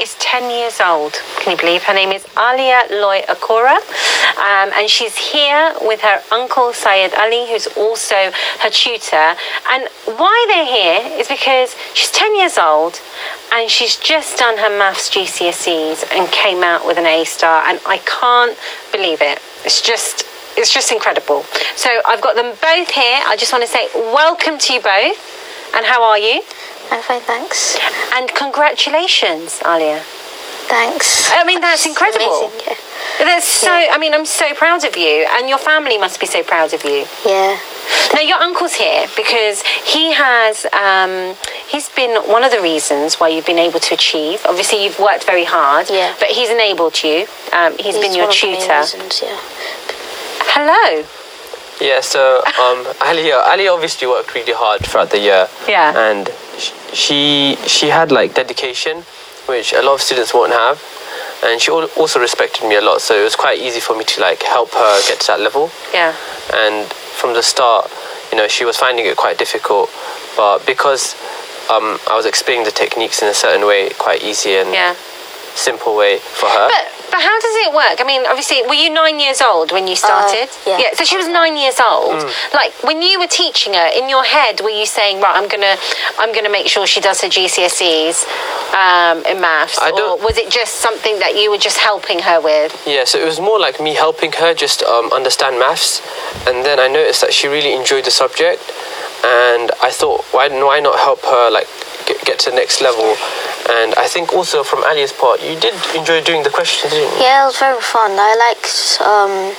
is 10 years old. Can you believe? Her name is Aaliyah Loy Akora. And she's here with her uncle, Syed Ali, who's also her tutor. And why they're here is because she's 10 years old and she's just done her maths GCSEs and came out with an A star. And I can't believe it. It's just incredible. So I've got them both here. I just want to say welcome to you both. And how are you? I'm fine, thanks. And congratulations, Aaliyah. Thanks. I mean, that's incredible. Amazing, yeah. That's so, I mean, I'm so proud of you. And your family must be so proud of you. Yeah. Now, your uncle's here because he has, he's been one of the reasons why you've been able to achieve. Obviously, you've worked very hard, yeah, but he's enabled you. He's been your tutor. Reasons, yeah. Hello. Yeah, so Aaliyah obviously worked really hard throughout the year. Yeah. And she had like dedication, which a lot of students won't have. And she also respected me a lot, so it was quite easy for me to like help her get to that level. Yeah. And from the start, you know, she was finding it quite difficult, but because I was explaining the techniques in a certain way, quite easy and simple way for her. But how does it work? I mean, obviously, were you 9 years old when you started? Yeah. So she was 9 years old. Like when you were teaching her, in your head, were you saying, right, I'm gonna make sure she does her GCSEs in maths, or was it just something that you were just helping her with? Yeah, so it was more like me helping her just understand maths, and then I noticed that she really enjoyed the subject, and I thought, why not help her like get to the next level? And I think also from Ali's part, you did enjoy doing the questions, didn't you? Yeah, it was very fun. I liked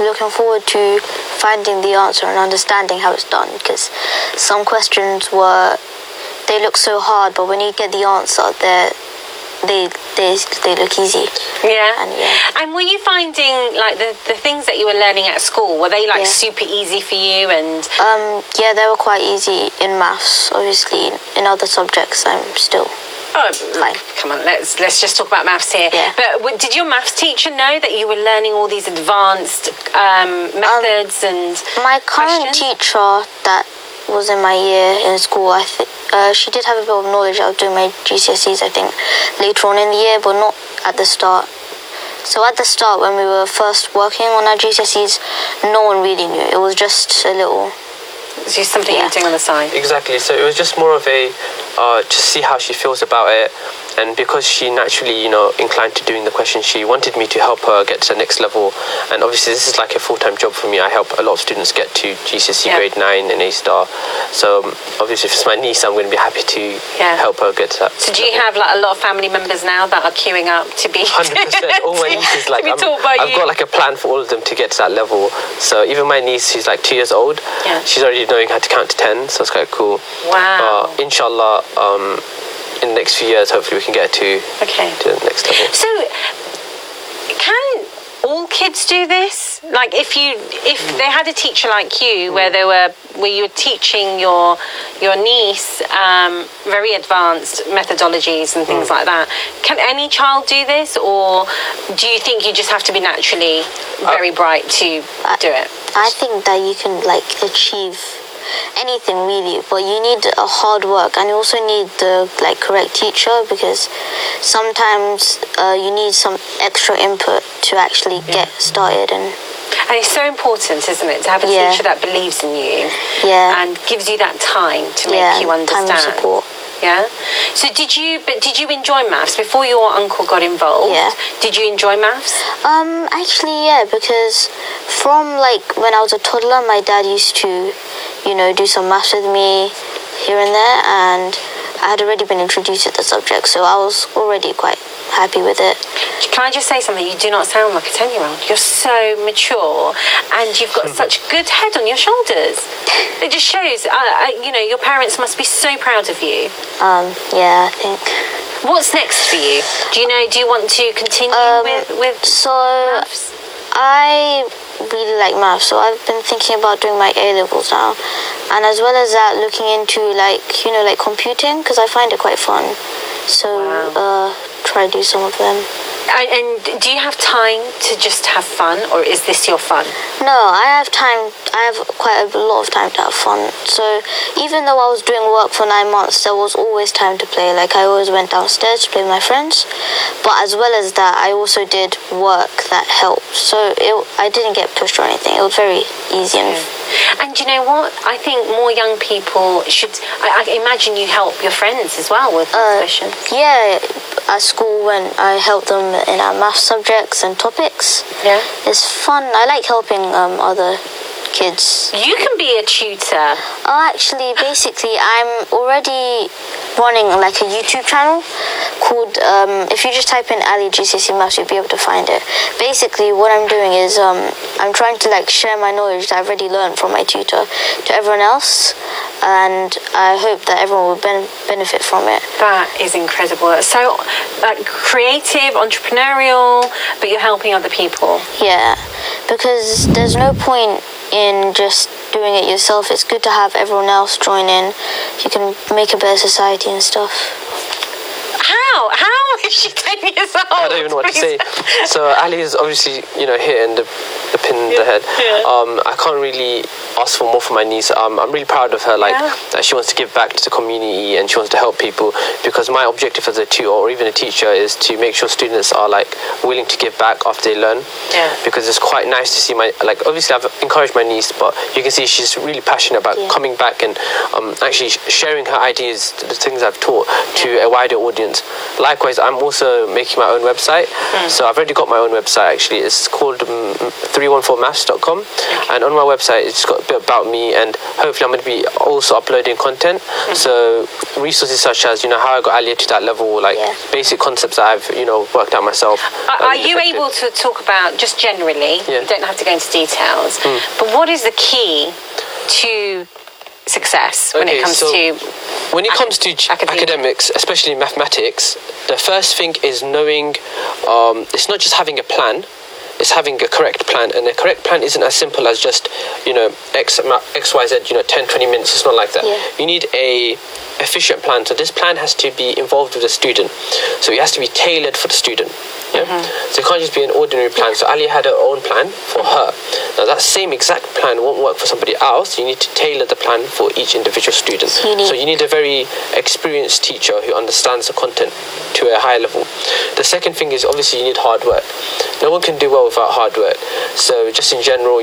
looking forward to finding the answer and understanding how it's done, because some questions they look so hard, but when you get the answer, they look easy. Yeah. And were you finding like the things that you were learning at school, were they like super easy for you? And yeah, they were quite easy in maths. Obviously, in other subjects, I'm still fine. Come on, let's just talk about maths here. Yeah. But did your maths teacher know that you were learning all these advanced methods and my current teacher that was in my year in school, I think she did have a bit of knowledge. I was doing my GCSEs, I think, later on in the year, but not at the start. So at the start, when we were first working on our GCSEs, no one really knew. It was just a little... It's just something you're doing on the side. Exactly. So it was just more of a just see how she feels about it, and because she naturally, you know, inclined to doing the questions, she wanted me to help her get to the next level. And obviously, this is like a full-time job for me. I help a lot of students get to GCSE grade 9 and A star. So obviously, if it's my niece, I'm going to be happy to help her get to that. So do you have like a lot of family members now that are queuing up to be 100%? All my nieces, like I've got like a plan for all of them to get to that level. So even my niece, who's like 2 years old, she's already knowing how to count to 10. So it's quite cool. Wow. Inshallah, in the next few years, hopefully we can get to the next level. So, can all kids do this? Like, if they had a teacher like you, where you were teaching your niece very advanced methodologies and things like that, can any child do this, or do you think you just have to be naturally very bright to do it? I think that you can like achieve anything really, but you need a hard work, and you also need the like correct teacher, because sometimes you need some extra input to actually get started. And it's so important, isn't it, to have a teacher that believes in you and gives you that time to make you understand. Time and support. Yeah. So did you enjoy maths before your uncle got involved? Yeah. Did you enjoy maths? Actually, yeah, because from like when I was a toddler, my dad used to, you know, do some maths with me here and there, and I had already been introduced to the subject, so I was already quite happy with it. Can I just say something? You do not sound like a 10-year-old. You're so mature, and you've got such good head on your shoulders. It just shows, you know, your parents must be so proud of you. Yeah, I think. What's next for you? Do you want to continue with maths? I really like maths, so I've been thinking about doing my A-levels now, and as well as that, looking into like, you know, like computing, because I find it quite fun. So try to do some of them. And do you have time to just have fun, or is this your fun? No, I have time. I have quite a lot of time to have fun. So even though I was doing work for 9 months, there was always time to play. Like, I always went downstairs to play with my friends. But as well as that, I also did work that helped. So I didn't get pushed or anything. It was very easy. And you know what? I think more young people should. I imagine you help your friends as well with questions. Yeah, at school when I help them in our math subjects and topics. Yeah, it's fun. I like helping other kids. You can be a tutor. Oh, actually, basically, I'm already running like a YouTube channel called, if you just type in Aaliyah GCSE Maths, you'll be able to find it. Basically, what I'm doing is I'm trying to like share my knowledge that I've already learned from my tutor to everyone else, and I hope that everyone will benefit from it. That is incredible. So, like, creative, entrepreneurial, but you're helping other people. Yeah, because there's no point in just doing it yourself. It's good to have everyone else join in. You can make a better society and stuff. How is she 10 years old? I don't even know what to say. So Ali is obviously, hitting the pin in the head. Yeah. I can't really ask for more for my niece. I'm really proud of her, that she wants to give back to the community and she wants to help people, because my objective as a tutor or even a teacher is to make sure students are willing to give back after they learn. Yeah. Because it's quite nice to see obviously I've encouraged my niece, but you can see she's really passionate about coming back and actually sharing her ideas, the things I've taught, to a wider audience. Likewise, I'm also making my own website. So I've already got my own website actually. It's called 314maths.com, and on my website it's got a bit about me, and hopefully I'm going to be also uploading content. So resources such as how I got Aaliyah to that level, basic concepts that I've worked out myself. Are you able to talk about just generally? Yeah. You don't have to go into details. But what is the key to success when it comes to academics, especially mathematics? The first thing is knowing it's not just having a plan, it's having a correct plan, and a correct plan isn't as simple as just X, Y, Z, 10, 20 minutes. It's not like that. You need a efficient plan. So this plan has to be involved with the student, so it has to be tailored for the student. So it can't just be an ordinary plan. So Ali had her own plan for her. Now that same exact plan won't work for somebody else. You need to tailor the plan for each individual student. So you need a very experienced teacher who understands the content to a higher level. The second thing is obviously you need hard work. No one can do well without hard work. So just in general,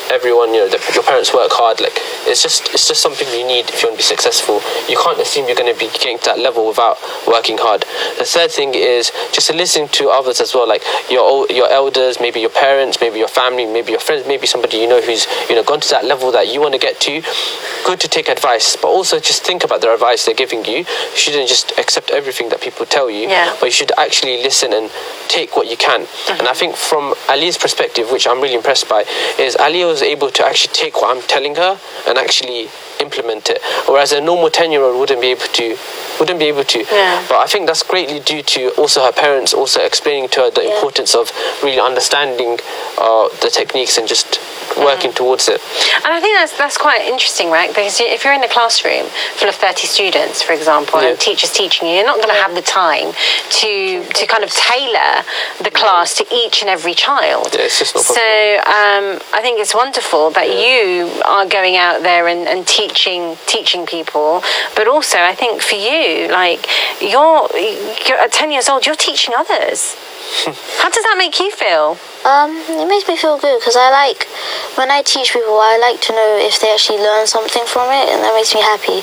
everyone, your parents work hard. It's just something you need if you want to be successful. You can't assume you're going to be getting to that level without working hard. The third thing is just listening to others as well, like your elders, maybe your parents, maybe your family, maybe your friends, maybe somebody who's gone to that level that you want to get to. Good to take advice, but also just think about the advice they're giving you. You shouldn't just accept everything that people tell you, but you should actually listen and take what you can. And I think from Ali's perspective, which I'm really impressed by, is Ali was able to actually take what I'm telling her and actually implement it, whereas a normal 10-year-old wouldn't be able to. But I think that's greatly due to also her parents also explaining to her the importance of really understanding the techniques and just working towards it. And I think that's quite interesting, right? Because if you're in a classroom full of 30 students, for example, and teachers teaching you, you're not going to have the time to kind of tailor the class to each and every child. It's just not possible. So I think it's wonderful that you are going out there and teaching people, but also I think for you, you're at 10 years old, you're teaching others. How does that make you feel? It makes me feel good, because when I teach people, I like to know if they actually learn something from it, and that makes me happy.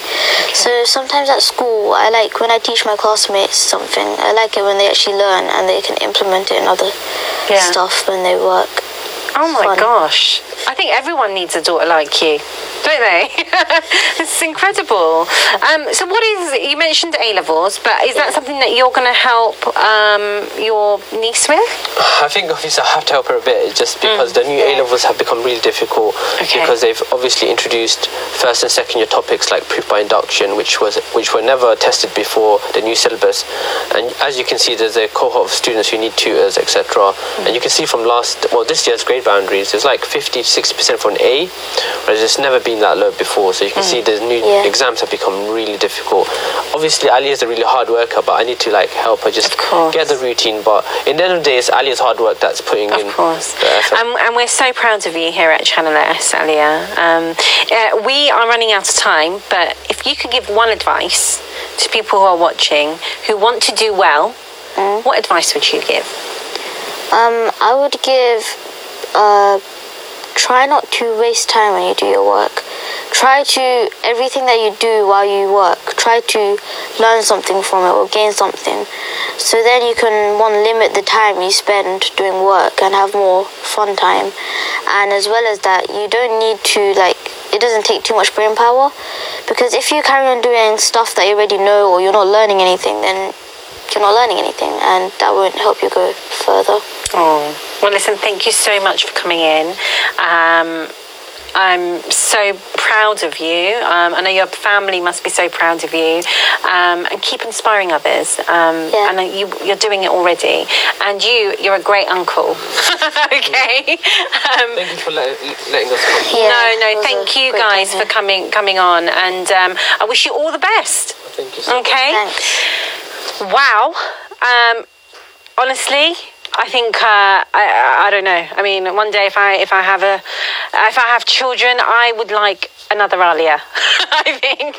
So sometimes at school, when I teach my classmates something, I like it when they actually learn and they can implement it in other stuff when they work. Oh my gosh. I think everyone needs a daughter like you, don't they? It's incredible. So you mentioned A-levels, but is that something that you're going to help your niece with? I think obviously I have to help her a bit, just because the new A-levels have become really difficult, because they've obviously introduced first and second year topics like proof by induction, which were never tested before the new syllabus. And as you can see, there's a cohort of students who need tutors, etc. And you can see from this year's grade boundaries, there's 50 to 60% for an A, whereas it's never been that low before. So you can see the new exams have become really difficult. Obviously, Ali is a really hard worker, but I need to like help her just get the routine. But in the end of the day, it's Ali's hard work that's putting in the effort. And we're so proud of you here at Channel S, Aaliyah. We are running out of time, but if you could give one advice to people who are watching who want to do well, what advice would you give? I would give, try not to waste time when you do your work. Try to, everything that you do while you work, try to learn something from it or gain something. So then you can, limit the time you spend doing work and have more fun time. And as well as that, you don't need to, it doesn't take too much brain power. Because if you carry on doing stuff that you already know or you're not learning anything, then you're not learning anything, and that won't help you go further. Oh, well, listen, thank you so much for coming in. I'm so proud of you. I know your family must be so proud of you. And keep inspiring others. And you're doing it already. And you're a great uncle. Okay. Thank you for letting us come. No, thank you guys for coming on. And I wish you all the best. Thank you so much. Okay. Thanks. Wow. Honestly, I think I don't know. I mean, one day if I have children, I would like another Aaliyah. I think.